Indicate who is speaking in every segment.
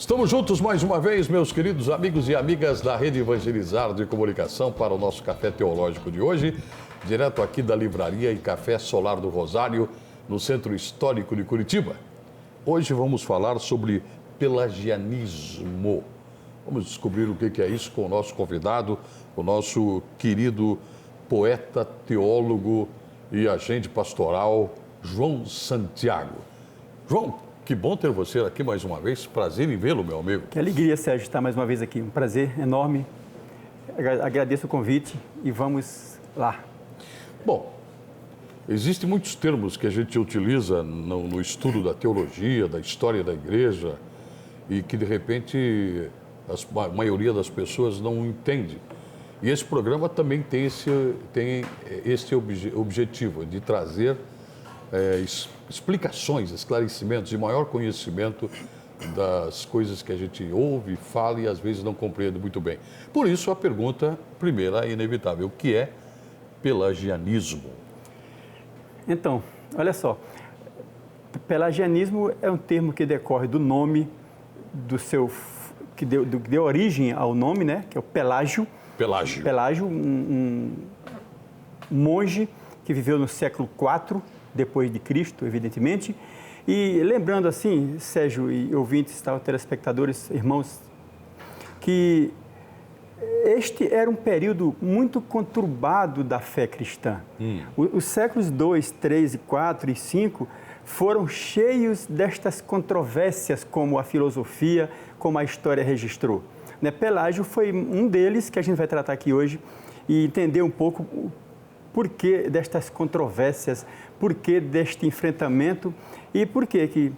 Speaker 1: Estamos juntos mais uma vez, meus queridos amigos e amigas da Rede Evangelizar de Comunicação, para o nosso Café Teológico de hoje, direto aqui da Livraria e Café Solar do Rosário, no Centro Histórico de Curitiba. Hoje vamos falar sobre pelagianismo. Vamos descobrir o que é isso com o nosso convidado, o nosso querido poeta, teólogo e agente pastoral, João Santiago. João, que bom ter você aqui mais uma vez. Prazer em vê-lo, meu amigo.
Speaker 2: Que alegria, Sérgio, estar mais uma vez aqui. Um prazer enorme. Agradeço o convite e vamos lá.
Speaker 1: Bom, existem muitos termos que a gente utiliza no estudo da teologia, da história da igreja, e que, de repente, a maioria das pessoas não entende. E esse programa também tem esse objetivo de trazer explicações, esclarecimentos e maior conhecimento das coisas que a gente ouve, fala e às vezes não compreende muito bem. Por isso, a pergunta primeira é inevitável: o que é pelagianismo?
Speaker 2: Então, olha só, pelagianismo é um termo que decorre do nome que deu origem ao nome, né? Que é o Pelágio. Pelágio, um monge que viveu no século IV depois de Cristo, evidentemente. E lembrando assim, Sérgio e ouvintes, telespectadores, irmãos, que este era um período muito conturbado da fé cristã. Os séculos 2, 3, 4 e 5 foram cheios destas controvérsias, como a filosofia, como a história registrou. Pelágio foi um deles que a gente vai tratar aqui hoje e entender um pouco o porquê destas controvérsias, porquê deste enfrentamento e porquê que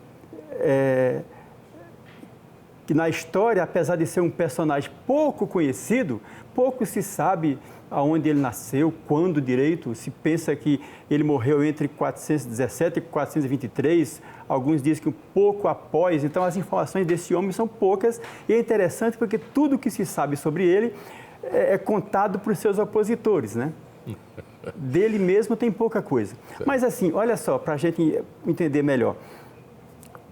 Speaker 2: na história, apesar de ser um personagem pouco conhecido, pouco se sabe aonde ele nasceu, quando direito. Se pensa que ele morreu entre 417 e 423, alguns dizem que um pouco após. Então, as informações desse homem são poucas e é interessante porque tudo que se sabe sobre ele é contado por seus opositores, né? Dele mesmo tem pouca coisa. Mas assim, olha só, para a gente entender melhor.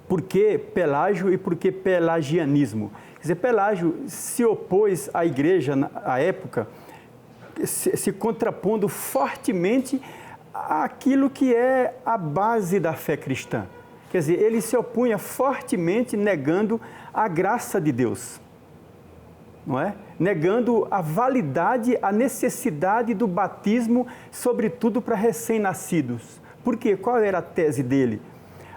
Speaker 2: Por que Pelágio e por que pelagianismo? Quer dizer, Pelágio se opôs à igreja à época, se contrapondo fortemente àquilo que é a base da fé cristã. Quer dizer, ele se opunha fortemente negando a graça de Deus, não é? Negando a validade, a necessidade do batismo, sobretudo para recém-nascidos. Por quê? Qual era a tese dele?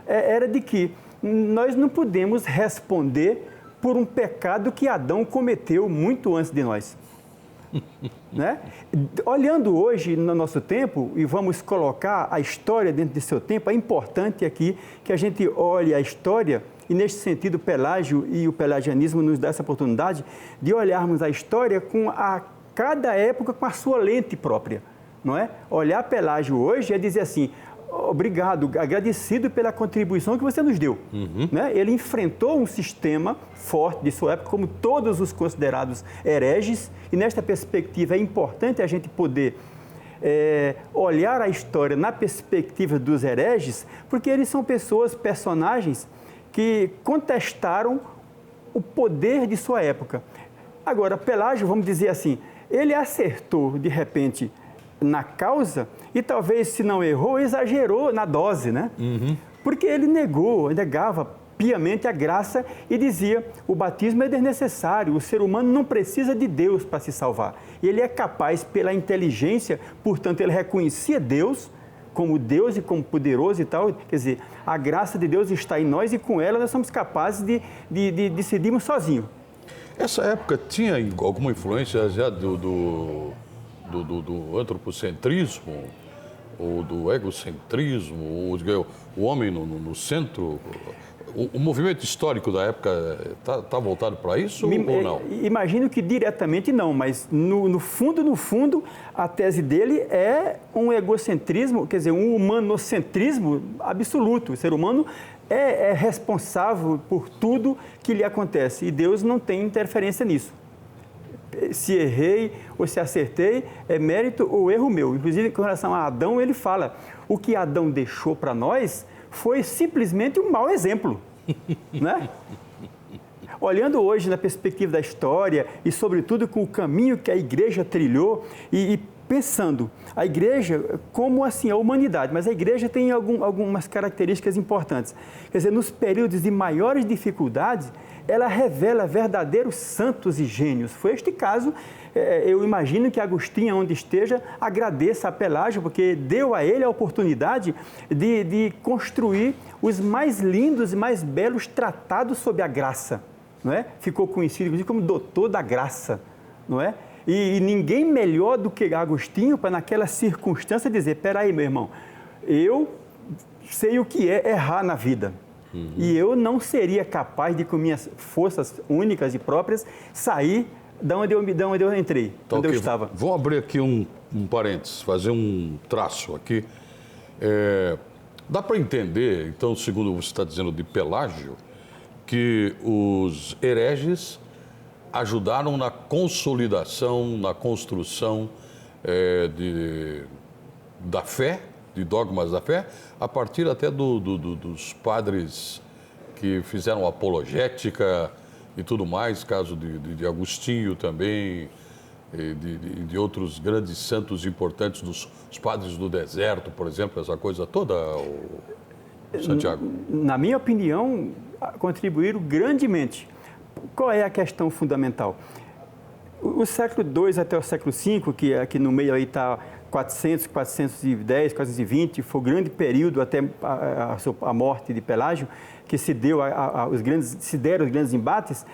Speaker 2: Era de que nós não podemos responder por um pecado que Adão cometeu muito antes de nós. Né? Olhando hoje no nosso tempo, e vamos colocar a história dentro de seu tempo, é importante aqui que a gente olhe a história, e neste sentido Pelágio e o pelagianismo nos dá essa oportunidade de olharmos a história com cada época com a sua lente própria, não é? Olhar Pelágio hoje é dizer assim: obrigado, agradecido pela contribuição que você nos deu. Né? Ele enfrentou um sistema forte de sua época, como todos os considerados hereges, e nesta perspectiva é importante a gente poder olhar a história na perspectiva dos hereges, porque eles são personagens que contestaram o poder de sua época. Agora, Pelágio, vamos dizer assim, ele acertou, de repente, na causa e talvez, se não errou, exagerou na dose, né? Porque ele negava piamente a graça e dizia: o batismo é desnecessário, o ser humano não precisa de Deus para se salvar. Ele é capaz pela inteligência, portanto, ele reconhecia Deus e como poderoso e tal. Quer dizer, a graça de Deus está em nós e com ela nós somos capazes de decidirmos sozinhos.
Speaker 1: Essa época tinha alguma influência já do antropocentrismo, ou do egocentrismo, ou o homem no centro? O movimento histórico da época está voltado para isso ou não?
Speaker 2: Imagino que diretamente não, mas no fundo, a tese dele é um egocentrismo, quer dizer, um humanocentrismo absoluto. O ser humano é responsável por tudo que lhe acontece e Deus não tem interferência nisso. Se errei ou se acertei, é mérito ou erro meu. Inclusive, com relação a Adão, ele fala: o que Adão deixou para nós foi simplesmente um mau exemplo, né? olhando hoje na perspectiva da história e, sobretudo, com o caminho que a igreja trilhou e pensando a igreja como assim a humanidade, mas a igreja tem algumas características importantes. Quer dizer, nos períodos de maiores dificuldades, ela revela verdadeiros santos e gênios. Foi este caso, eu imagino que Agostinho, onde esteja, agradeça a Pelágio, porque deu a ele a oportunidade de construir os mais lindos e mais belos tratados sobre a graça, não é? Ficou conhecido inclusive como doutor da graça, não é? E ninguém melhor do que Agostinho para, naquela circunstância, dizer: peraí, meu irmão, eu sei o que é errar na vida. E eu não seria capaz de, com minhas forças únicas e próprias, sair de onde eu entrei,
Speaker 1: Então,
Speaker 2: onde eu estava.
Speaker 1: Vou abrir aqui um parênteses, fazer um traço aqui. Dá para entender, então, segundo você está dizendo de Pelágio, que os hereges ajudaram na consolidação, na construção da fé, de dogmas da fé, a partir até dos padres que fizeram apologética e tudo mais, caso de Agostinho também, de outros grandes santos importantes, dos padres do deserto, por exemplo, essa coisa toda, Santiago?
Speaker 2: Na minha opinião, contribuíram grandemente. Qual é a questão fundamental? O século II até o século V, que aqui no meio aí está 400, 410, 420, foi o grande período até a morte de Pelágio, que se deram os grandes embates,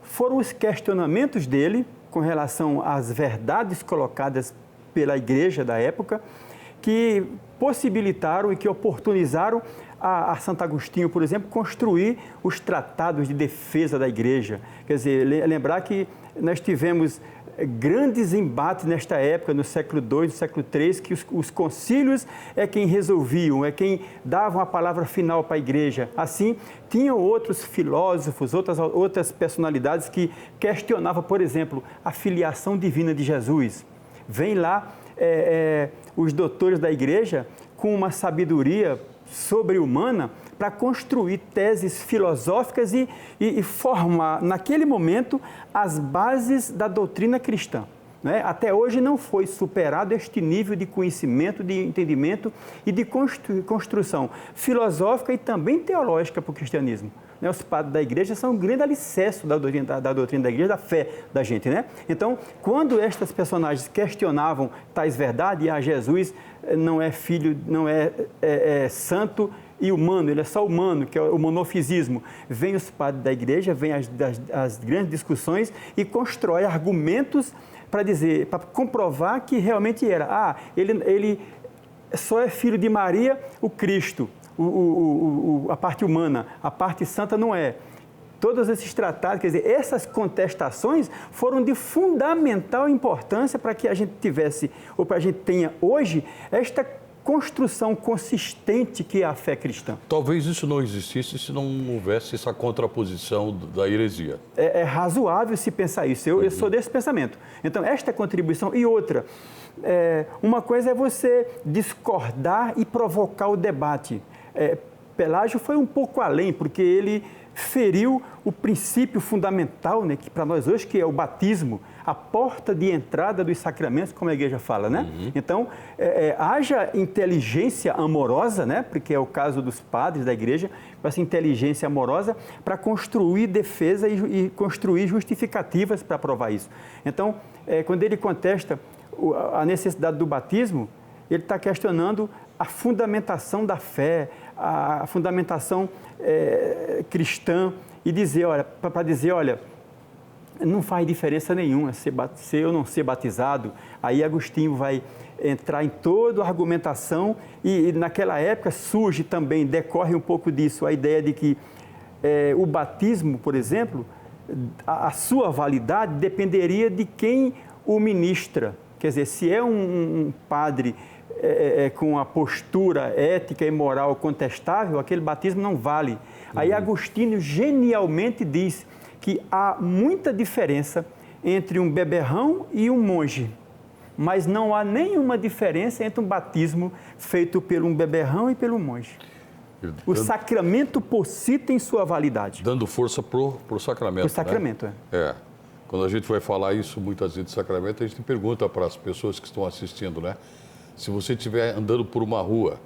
Speaker 2: foram os questionamentos dele com relação às verdades colocadas pela igreja da época, que possibilitaram e que oportunizaram a Santo Agostinho, por exemplo, construir os tratados de defesa da igreja. Quer dizer, lembrar que nós tivemos grandes embates nesta época, no século II, no século III, que os concílios é quem resolviam, é quem davam a palavra final para a igreja. Assim, tinham outros filósofos, outras personalidades que questionavam, por exemplo, a filiação divina de Jesus. Vem lá os doutores da igreja com uma sabedoria sobre-humana para construir teses filosóficas e formar, naquele momento, as bases da doutrina cristã. Né? Até hoje não foi superado este nível de conhecimento, de entendimento e de construção filosófica e também teológica para o cristianismo. Né? Os padres da igreja são um grande alicerce da doutrina da igreja, da fé da gente. Né? Então, quando estas personagens questionavam tais verdades, Jesus não é filho, não é santo e humano, ele é só humano, que é o monofisismo. Vem os padres da igreja, vem as grandes discussões e constrói argumentos para comprovar que realmente era. Ele só é filho de Maria, o Cristo, a parte humana, a parte santa não é. Todos esses tratados, quer dizer, essas contestações foram de fundamental importância para que a gente tivesse, ou para a gente tenha hoje, esta construção consistente que é a fé cristã.
Speaker 1: Talvez isso não existisse se não houvesse essa contraposição da heresia.
Speaker 2: É razoável se pensar isso. Eu sou desse pensamento. Então, esta contribuição e outra, uma coisa é você discordar e provocar o debate. Pelágio foi um pouco além, porque ele feriu o princípio fundamental, né, que para nós hoje, que é o batismo, a porta de entrada dos sacramentos, como a igreja fala, né? Então, haja inteligência amorosa, né, porque é o caso dos padres da igreja, essa inteligência amorosa para construir defesa e construir justificativas para provar isso. Então, quando ele contesta a necessidade do batismo, ele está questionando a fundamentação da fé, a fundamentação cristã e dizer, olha, não faz diferença nenhuma ser ou não ser batizado. Aí Agostinho vai entrar em toda a argumentação e naquela época surge também, decorre um pouco disso, a ideia de que o batismo, por exemplo, a sua validade dependeria de quem o ministra. Quer dizer, se é um padre com a postura ética e moral contestável, aquele batismo não vale. Aí Agostinho genialmente diz que há muita diferença entre um beberrão e um monge, mas não há nenhuma diferença entre um batismo feito por um beberrão e pelo monge. O sacramento por si tem sua validade.
Speaker 1: Dando força pro sacramento.
Speaker 2: O sacramento,
Speaker 1: né? É. Quando a gente vai falar isso, muitas vezes, de sacramento, a gente pergunta para as pessoas que estão assistindo, né? Se você estiver andando por uma rua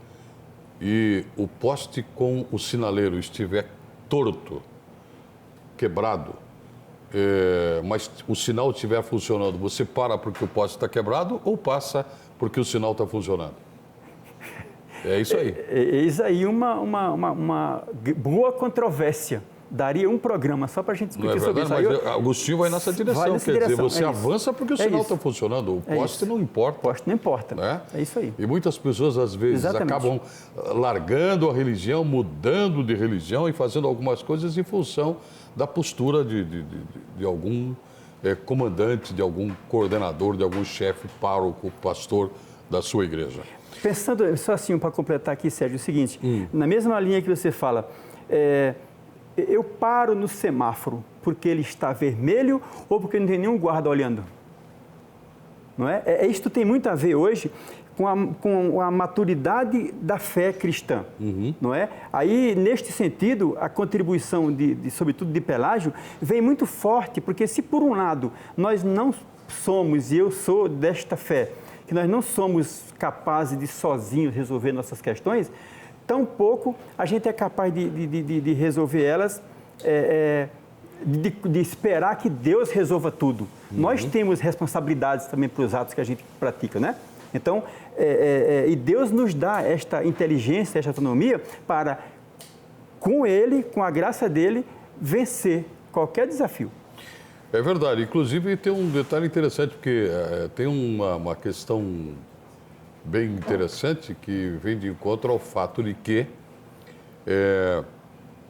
Speaker 1: e o poste com o sinaleiro estiver torto, quebrado, mas o sinal estiver funcionando, você para porque o poste está quebrado ou passa porque o sinal está funcionando? É isso aí.
Speaker 2: Eis aí uma boa controvérsia. Daria um programa só para a gente discutir sobre isso.
Speaker 1: Mas Agostinho vai nessa direção. Quer dizer, você avança porque o sinal está funcionando. O poste não importa.
Speaker 2: O poste não importa.
Speaker 1: Né?
Speaker 2: É isso aí.
Speaker 1: E muitas pessoas, às vezes, acabam largando a religião, mudando de religião e fazendo algumas coisas em função da postura de algum comandante, de algum coordenador, de algum chefe, pároco, pastor da sua igreja.
Speaker 2: Pensando, só assim, para completar aqui, Sérgio, é o seguinte, na mesma linha que você fala, eu paro no semáforo porque ele está vermelho ou porque não tem nenhum guarda olhando? Não é? Isto tem muito a ver hoje com a maturidade da fé cristã, não é? Aí, neste sentido, a contribuição, sobretudo de Pelágio, vem muito forte, porque se por um lado nós não somos, e eu sou desta fé, que nós não somos capazes de sozinhos resolver nossas questões, tampouco a gente é capaz de resolver elas, de esperar que Deus resolva tudo. Nós temos responsabilidades também para os atos que a gente pratica, né? Então, e Deus nos dá esta inteligência, esta autonomia para, com Ele, com a graça dEle, vencer qualquer desafio.
Speaker 1: É verdade. Inclusive, tem um detalhe interessante, porque tem uma questão bem interessante que vem de encontro ao fato de que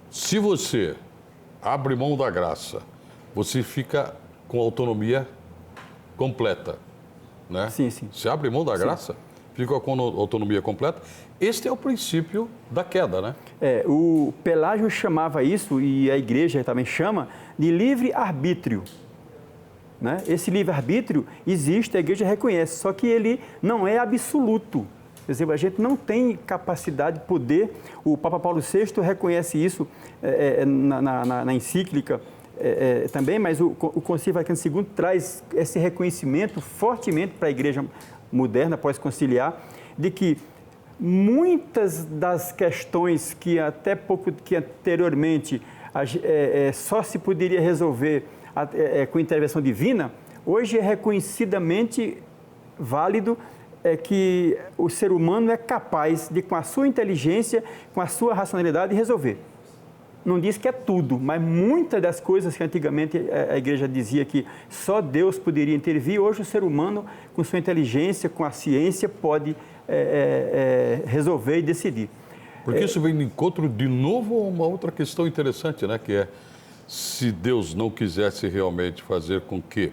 Speaker 1: se você abre mão da graça, você fica com autonomia completa, né?
Speaker 2: Sim, sim.
Speaker 1: Se abre mão da graça, fica com autonomia completa. Este é o princípio da queda, né?
Speaker 2: O Pelágio chamava isso, e a igreja também chama, de livre-arbítrio. Né? Esse livre-arbítrio existe, a igreja reconhece, só que ele não é absoluto. Quer dizer, a gente não tem capacidade, poder. O Papa Paulo VI reconhece isso na encíclica também, mas o Concílio Vaticano II traz esse reconhecimento fortemente para a igreja moderna, pós-conciliar, de que muitas das questões que anteriormente só se poderia resolver com intervenção divina, hoje é reconhecidamente válido que o ser humano é capaz de, com a sua inteligência, com a sua racionalidade, resolver. Não diz que é tudo, mas muitas das coisas que antigamente a igreja dizia que só Deus poderia intervir, hoje o ser humano, com sua inteligência, com a ciência, pode resolver e decidir.
Speaker 1: Porque isso vem de encontro, de novo, a uma outra questão interessante, né? Que se Deus não quisesse realmente fazer com que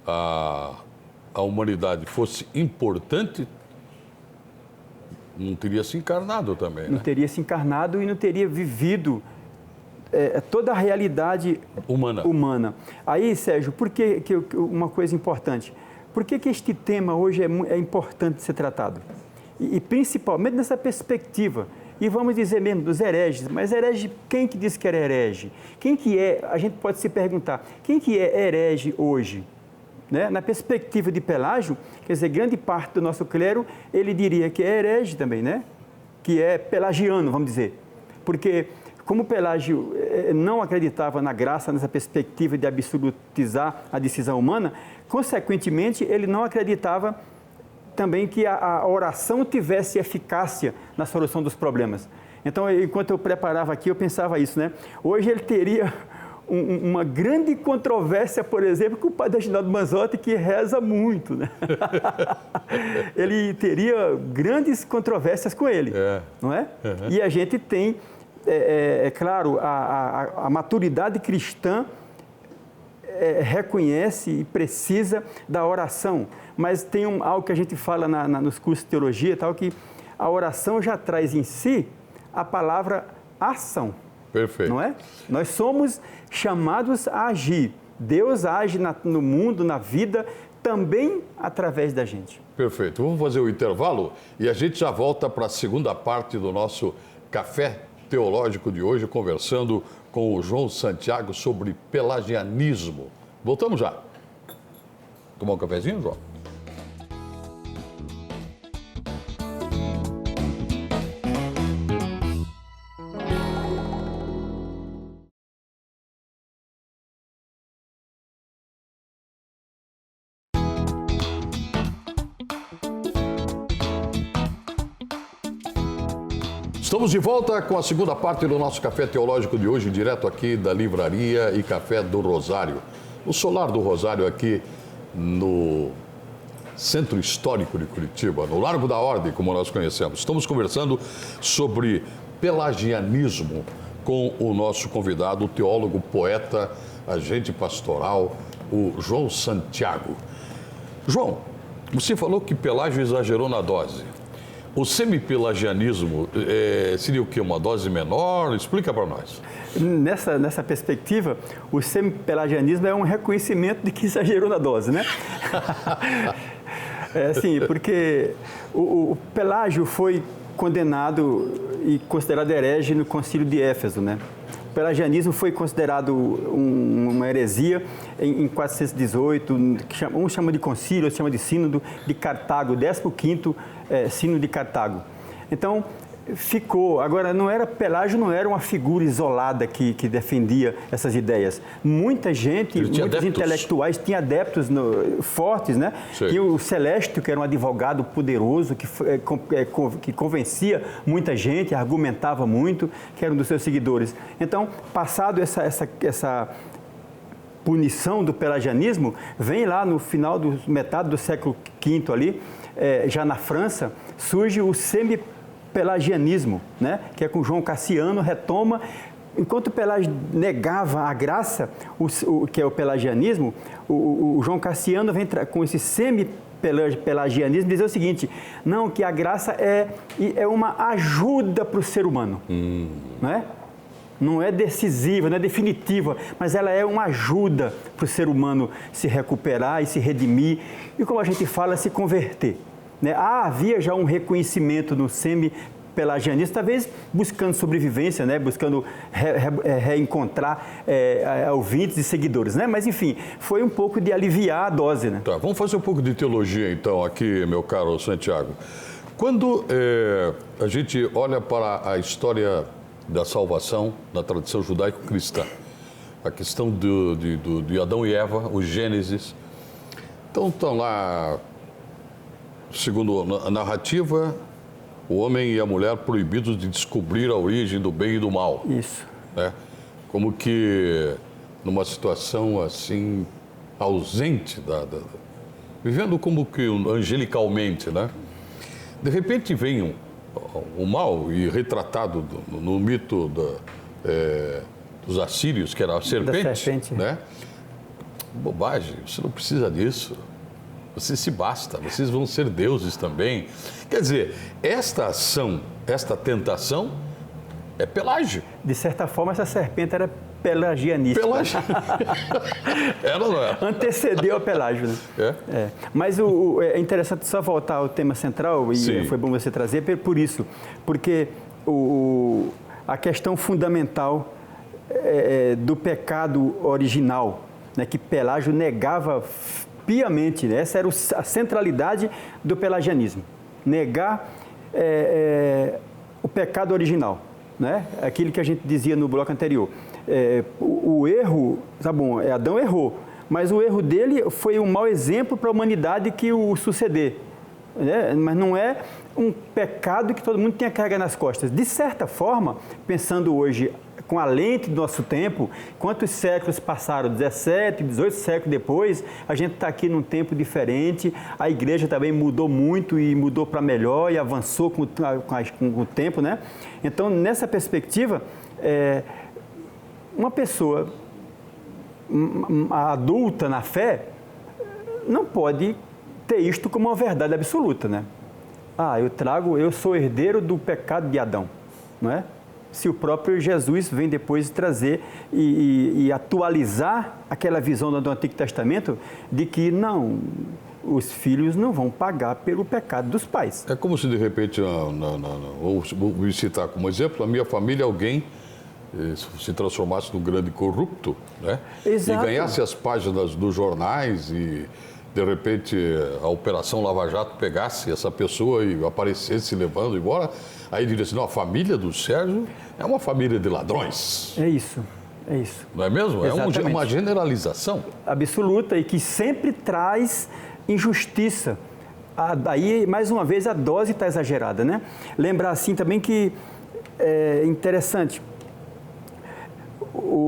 Speaker 1: a humanidade fosse importante, não teria se encarnado também, né?
Speaker 2: Não teria se encarnado e não teria vivido toda a realidade humana. Aí, Sérgio, por que uma coisa importante? Por que este tema hoje é importante ser tratado? E principalmente nessa perspectiva, e vamos dizer mesmo dos hereges, mas herege, quem que diz que era herege? Quem que é, a gente pode se perguntar, quem que é herege hoje? Né? Na perspectiva de Pelágio, quer dizer, grande parte do nosso clero, ele diria que é herege também, né? Que é pelagiano, vamos dizer. Porque, como Pelágio não acreditava na graça, nessa perspectiva de absolutizar a decisão humana, consequentemente, ele não acreditava também que a oração tivesse eficácia na solução dos problemas. Então, enquanto eu preparava aqui, eu pensava isso, né? Hoje ele teria uma grande controvérsia, por exemplo, com o padre Aginaldo Manzotti, que reza muito, né? Ele teria grandes controvérsias com ele, não é? Uhum. E a gente tem, claro, a maturidade cristã reconhece e precisa da oração, mas tem algo que a gente fala nos cursos de teologia, tal, que a oração já traz em si a palavra ação.
Speaker 1: Perfeito.
Speaker 2: Não é? Nós somos chamados a agir. Deus age no mundo, na vida, também através da gente.
Speaker 1: Perfeito. Vamos fazer o intervalo e a gente já volta para a segunda parte do nosso Café Teológico de hoje, conversando com o João Santiago sobre pelagianismo. Voltamos já. Tomar um cafezinho, João? Estamos de volta com a segunda parte do nosso Café Teológico de hoje, direto aqui da Livraria e Café do Rosário. No Solar do Rosário, aqui no Centro Histórico de Curitiba, no Largo da Ordem, como nós conhecemos. Estamos conversando sobre pelagianismo com o nosso convidado, o teólogo, poeta, agente pastoral, o João Santiago. João, você falou que Pelágio exagerou na dose. O semipelagianismo seria o quê? Uma dose menor? Explica para nós.
Speaker 2: Nessa perspectiva, o semipelagianismo é um reconhecimento de que exagerou na dose, né? Sim, porque o Pelágio foi condenado e considerado herege no Concílio de Éfeso, né? O pelagianismo foi considerado uma heresia em 418, um chama de concílio, outro chama de sínodo de Cartago, 15º sínodo de Cartago. Então, ficou. Agora, Pelágio não era uma figura isolada que defendia essas ideias. Muita gente, muitos intelectuais tinham adeptos fortes, né? Tinha o Celestio, que era um advogado poderoso, que convencia muita gente, argumentava muito, que era um dos seus seguidores. Então, passado essa punição do pelagianismo, vem lá no final, metade do século V ali, já na França, surge o semipelagianismo, né? Que é com João Cassiano, retoma. Enquanto Pelágio negava a graça, que é o pelagianismo, o João Cassiano vem com esse semipelagianismo dizer o seguinte: não, que a graça é uma ajuda para o ser humano, não é? Não é decisiva, não é definitiva, mas ela é uma ajuda para o ser humano se recuperar e se redimir e, como a gente fala, se converter, né? Havia já um reconhecimento no semipelagianismo, talvez buscando sobrevivência, né? Buscando reencontrar ouvintes e seguidores, né? Mas, enfim, foi um pouco de aliviar a dose, né?
Speaker 1: Tá, vamos fazer um pouco de teologia, então, aqui, meu caro Santiago. Quando a gente olha para a história da salvação na tradição judaico-cristã, a questão de Adão e Eva, o Gênesis. Então, estão lá, segundo a narrativa, o homem e a mulher proibidos de descobrir a origem do bem e do mal.
Speaker 2: Isso.
Speaker 1: Né? Como que numa situação assim, ausente, vivendo como que angelicalmente, né? De repente vem o mal, e retratado no mito dos assírios, que era a serpente, né? Bobagem, você não precisa disso. Você se basta, vocês vão ser deuses também. Quer dizer, esta ação, esta tentação é Pelágio.
Speaker 2: De certa forma, essa serpente era pelagianista.
Speaker 1: Era ou não era?
Speaker 2: Antecedeu a Pelágio, né? Mas é interessante só voltar ao tema central, e
Speaker 1: Sim.
Speaker 2: Foi bom você trazer, por isso, porque a questão fundamental do pecado original, né, que Pelágio negava piamente, né? Essa era a centralidade do pelagianismo, negar o pecado original, né? Aquilo que a gente dizia no bloco anterior. O erro, tá bom, Adão errou, mas o erro dele foi um mau exemplo para a humanidade que o suceder, né? Mas não é um pecado que todo mundo tenha que carregar nas costas. De certa forma, pensando hoje com a lente do nosso tempo, quantos séculos passaram, 17, 18 séculos depois, a gente está aqui num tempo diferente, a igreja também mudou muito e mudou para melhor e avançou com o tempo, né? Então, nessa perspectiva, uma pessoa adulta na fé não pode ter isto como uma verdade absoluta, né? Eu sou herdeiro do pecado de Adão, não é? Se o próprio Jesus vem depois trazer e atualizar aquela visão do Antigo Testamento de que não, os filhos não vão pagar pelo pecado dos pais.
Speaker 1: É como se, de repente, vou citar como exemplo, a minha família, alguém se transformasse num grande corrupto, né?
Speaker 2: Exato.
Speaker 1: E ganhasse as páginas dos jornais e, de repente, a Operação Lava Jato pegasse essa pessoa e aparecesse levando embora, aí diria assim, não, a família do Sérgio é uma família de ladrões.
Speaker 2: É isso, é isso.
Speaker 1: Não é mesmo?
Speaker 2: Exatamente.
Speaker 1: É uma generalização.
Speaker 2: Absoluta e que sempre traz injustiça. Aí, mais uma vez, a dose está exagerada, né? Lembrar, assim, também que é interessante,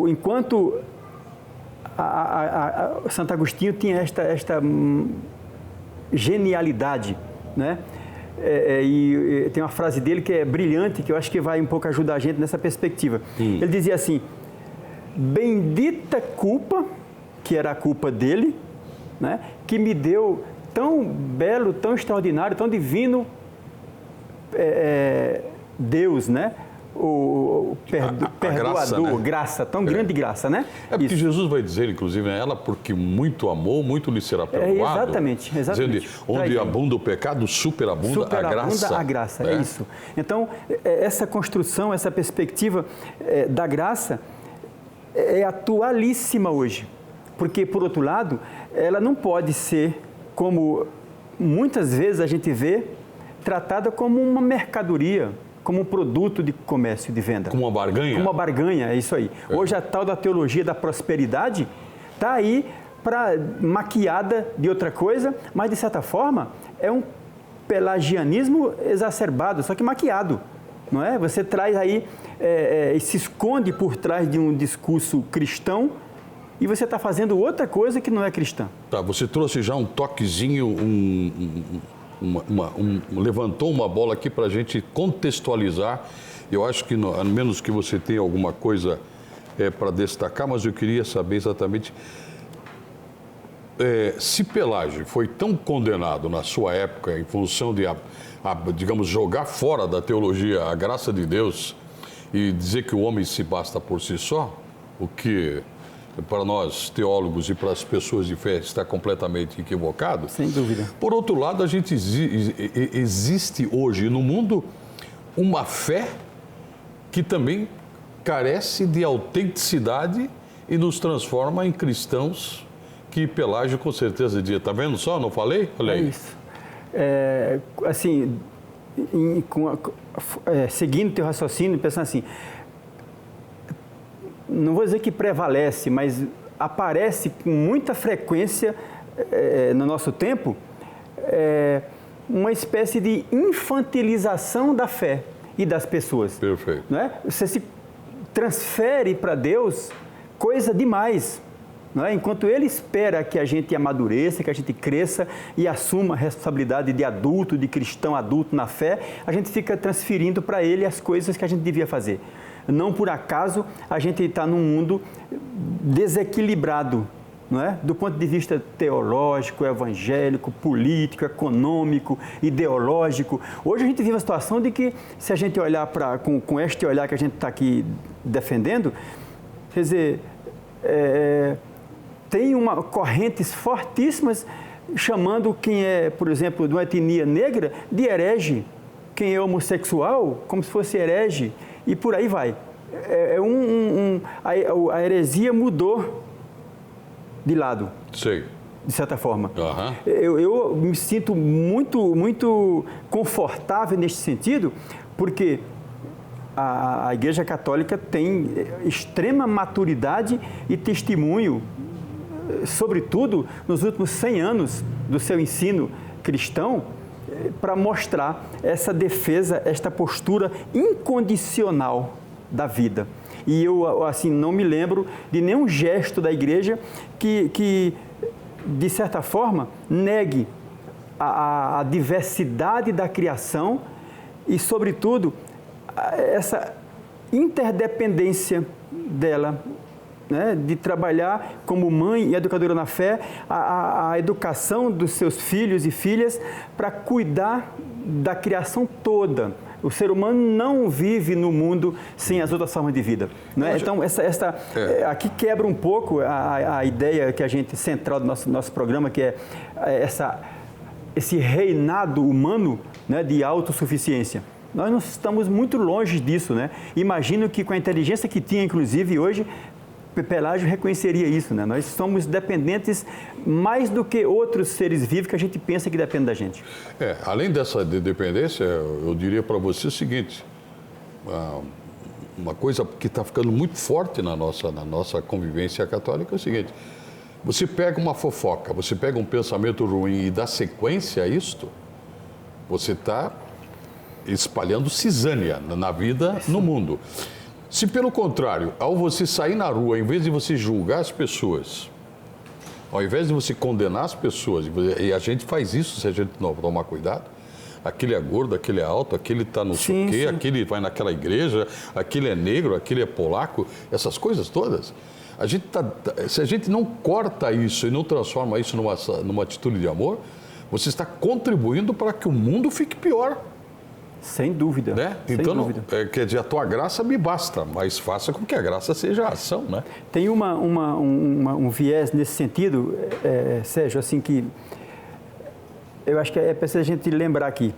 Speaker 2: enquanto Santo Agostinho tinha esta genialidade, né? E tem uma frase dele que é brilhante, que eu acho que vai um pouco ajudar a gente nessa perspectiva. Ele dizia assim, bendita culpa, que era a culpa dele, né? Que me deu tão belo, tão extraordinário, tão divino Deus, né? O perdoador, graça, tão grande graça, né?
Speaker 1: É porque Jesus vai dizer, inclusive, ela porque muito amou, muito lhe será perdoado.
Speaker 2: Exatamente.
Speaker 1: Dizendo, onde abunda o pecado, superabunda a graça.
Speaker 2: A graça, é isso. Então, essa construção, essa perspectiva da graça é atualíssima hoje. Porque, por outro lado, ela não pode ser, como muitas vezes a gente vê, tratada como uma mercadoria, como um produto de comércio, de venda.
Speaker 1: Como uma barganha?
Speaker 2: Como uma barganha, é isso aí. Hoje a tal da teologia da prosperidade está aí maquiada de outra coisa, mas de certa forma é um pelagianismo exacerbado, só que maquiado, não é? Você traz aí e se esconde por trás de um discurso cristão e você está fazendo outra coisa que não é cristã.
Speaker 1: Tá, você trouxe já um toquezinho, levantou uma bola aqui para a gente contextualizar. Eu acho que, a menos que você tenha alguma coisa para destacar, mas eu queria saber exatamente se Pelágio foi tão condenado na sua época em função de, digamos, jogar fora da teologia a graça de Deus e dizer que o homem se basta por si só, o que para nós teólogos e para as pessoas de fé está completamente equivocado.
Speaker 2: Sem dúvida.
Speaker 1: Por outro lado, a gente existe hoje no mundo uma fé que também carece de autenticidade e nos transforma em cristãos que Pelágio com certeza dizia, tá vendo só, não falei? Olha aí.
Speaker 2: É isso. Assim, seguindo teu raciocínio, pensando assim, não vou dizer que prevalece, mas aparece com muita frequência no nosso tempo uma espécie de infantilização da fé e das pessoas.
Speaker 1: Perfeito.
Speaker 2: Não é? Você se transfere para Deus coisa demais. Não é? Enquanto Ele espera que a gente amadureça, que a gente cresça e assuma a responsabilidade de adulto, de cristão adulto na fé, a gente fica transferindo para Ele as coisas que a gente devia fazer. Não por acaso a gente está num mundo desequilibrado, não é? Do ponto de vista teológico, evangélico, político, econômico, ideológico. Hoje a gente vive uma situação de que, se a gente olhar com este olhar que a gente está aqui defendendo, quer dizer, tem correntes fortíssimas chamando quem é, por exemplo, de uma etnia negra, de herege. Quem é homossexual, como se fosse herege. E por aí vai. A heresia mudou de lado.
Speaker 1: Sei.
Speaker 2: De certa forma.
Speaker 1: Uhum.
Speaker 2: Eu me sinto muito, muito confortável neste sentido, porque a Igreja Católica tem extrema maturidade e testemunho, sobretudo nos últimos 100 anos do seu ensino cristão, para mostrar essa defesa, esta postura incondicional da vida. E eu, assim, não me lembro de nenhum gesto da igreja que de certa forma, negue a diversidade da criação e, sobretudo, essa interdependência dela, né, de trabalhar como mãe e educadora na fé, a educação dos seus filhos e filhas para cuidar da criação toda, O ser humano não vive no mundo sem as outras formas de vida. Não é? Então, aqui quebra um pouco a ideia que a gente, central do nosso programa, que é esse reinado humano, né, de autossuficiência. Nós não estamos muito longe disso, né? Imagino que com a inteligência que tinha, inclusive, hoje, Pelágio reconheceria isso, né? Nós somos dependentes mais do que outros seres vivos que a gente pensa que dependem da gente.
Speaker 1: Além dessa dependência, eu diria para você o seguinte, uma coisa que está ficando muito forte na nossa convivência católica é o seguinte, você pega uma fofoca, você pega um pensamento ruim e dá sequência a isto, você está espalhando cisânia na vida, no mundo. Se, pelo contrário, ao você sair na rua, em vez de você julgar as pessoas, ao invés de você condenar as pessoas, e a gente faz isso se a gente não tomar cuidado, aquele é gordo, aquele é alto, aquele está no sei o quê, aquele vai naquela igreja, aquele é negro, aquele é polaco, essas coisas todas. Se a gente não corta isso e não transforma isso numa atitude de amor, você está contribuindo para que o mundo fique pior.
Speaker 2: Sem dúvida.
Speaker 1: Né?
Speaker 2: Sem
Speaker 1: então,
Speaker 2: dúvida.
Speaker 1: Quer dizer, a tua graça me basta, mas faça com que a graça seja a ação, né?
Speaker 2: Tem um viés nesse sentido, Sérgio, assim que eu acho que é preciso a gente lembrar aqui.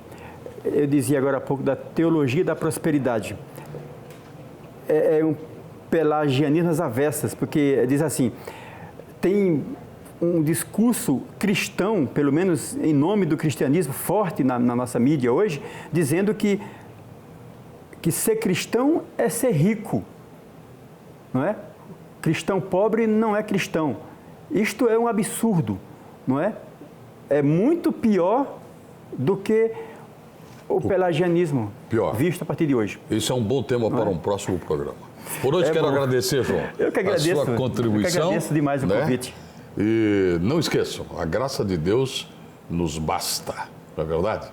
Speaker 2: Eu dizia agora há pouco da teologia da prosperidade. É um pelagianismo às avessas, porque diz assim, tem um discurso cristão, pelo menos em nome do cristianismo, forte na nossa mídia hoje, dizendo que ser cristão é ser rico, não é? Cristão pobre não é cristão. Isto é um absurdo, não é? É muito pior do que o pelagianismo visto a partir de hoje.
Speaker 1: Isso é um bom tema para um próximo programa. Por hoje quero agradecer, João,
Speaker 2: eu que agradeço,
Speaker 1: a sua contribuição.
Speaker 2: Eu que agradeço demais o convite.
Speaker 1: E não esqueçam, a graça de Deus nos basta, não é verdade?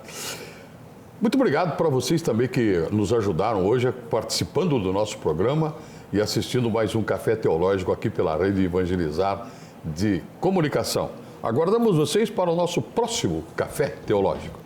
Speaker 1: Muito obrigado para vocês também que nos ajudaram hoje participando do nosso programa e assistindo mais um Café Teológico aqui pela Rede Evangelizar de Comunicação. Aguardamos vocês para o nosso próximo Café Teológico.